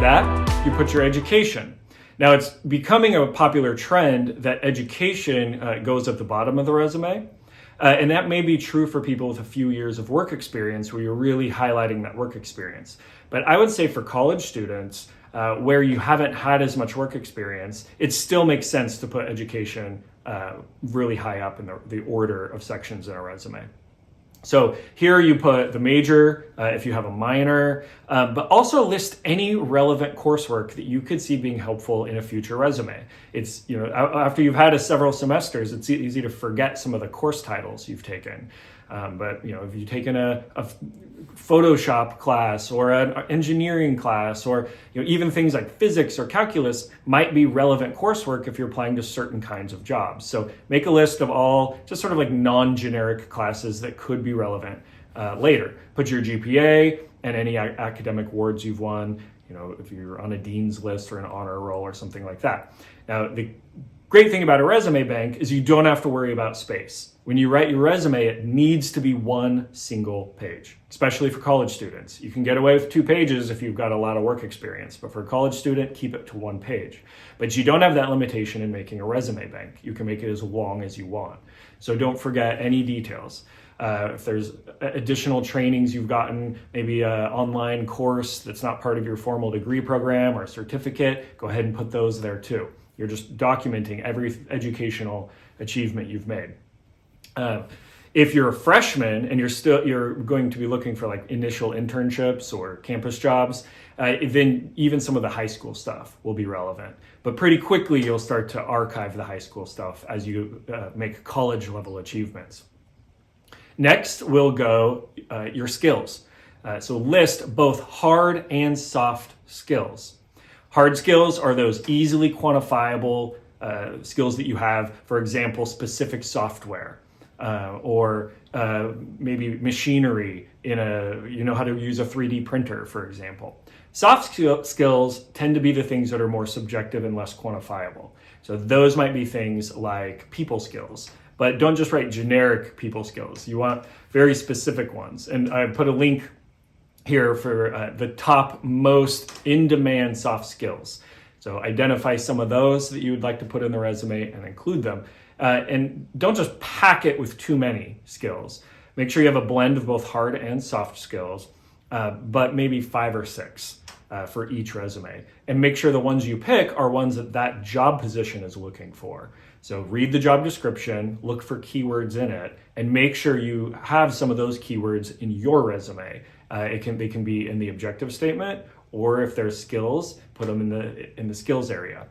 that, you put your education. Now, it's becoming a popular trend that education goes at the bottom of the resume. And that may be true for people with a few years of work experience where you're really highlighting that work experience. But I would say for college students, where you haven't had as much work experience, it still makes sense to put education really high up in the order of sections in a resume. So here you put the major, if you have a minor, but also list any relevant coursework that you could see being helpful in a future resume. It's, after you've had several semesters, it's easy to forget some of the course titles you've taken. But if you've taken a Photoshop class or an engineering class, or even things like physics or calculus might be relevant coursework if you're applying to certain kinds of jobs. So make a list of all just sort of like non-generic classes that could be relevant later. Put your GPA and any academic awards you've won, if you're on a dean's list or an honor roll or something like that. Now, the great thing about a resume bank is you don't have to worry about space. When you write your resume, it needs to be one single page, especially for college students. You can get away with 2 pages if you've got a lot of work experience, but for a college student, keep it to 1 page. But you don't have that limitation in making a resume bank. You can make it as long as you want. So don't forget any details. If there's additional trainings you've gotten, maybe an online course that's not part of your formal degree program or certificate, go ahead and put those there too. You're just documenting every educational achievement you've made. If you're a freshman and you're going to be looking for like initial internships or campus jobs, then even some of the high school stuff will be relevant. But pretty quickly you'll start to archive the high school stuff as you make college level achievements. Next, we'll go your skills. So list both hard and soft skills. Hard skills are those easily quantifiable skills that you have, for example, specific software or maybe machinery how to use a 3D printer, for example. Soft skills tend to be the things that are more subjective and less quantifiable. So those might be things like people skills, but don't just write generic people skills. You want very specific ones. And I put a link here for the top most in-demand soft skills. So identify some of those that you would like to put in the resume and include them. And don't just pack it with too many skills. Make sure you have a blend of both hard and soft skills, but maybe 5 or 6 for each resume. And make sure the ones you pick are ones that job position is looking for. So read the job description, look for keywords in it, and make sure you have some of those keywords in your resume. They can be in the objective statement, or if there's skills, put them in the skills area.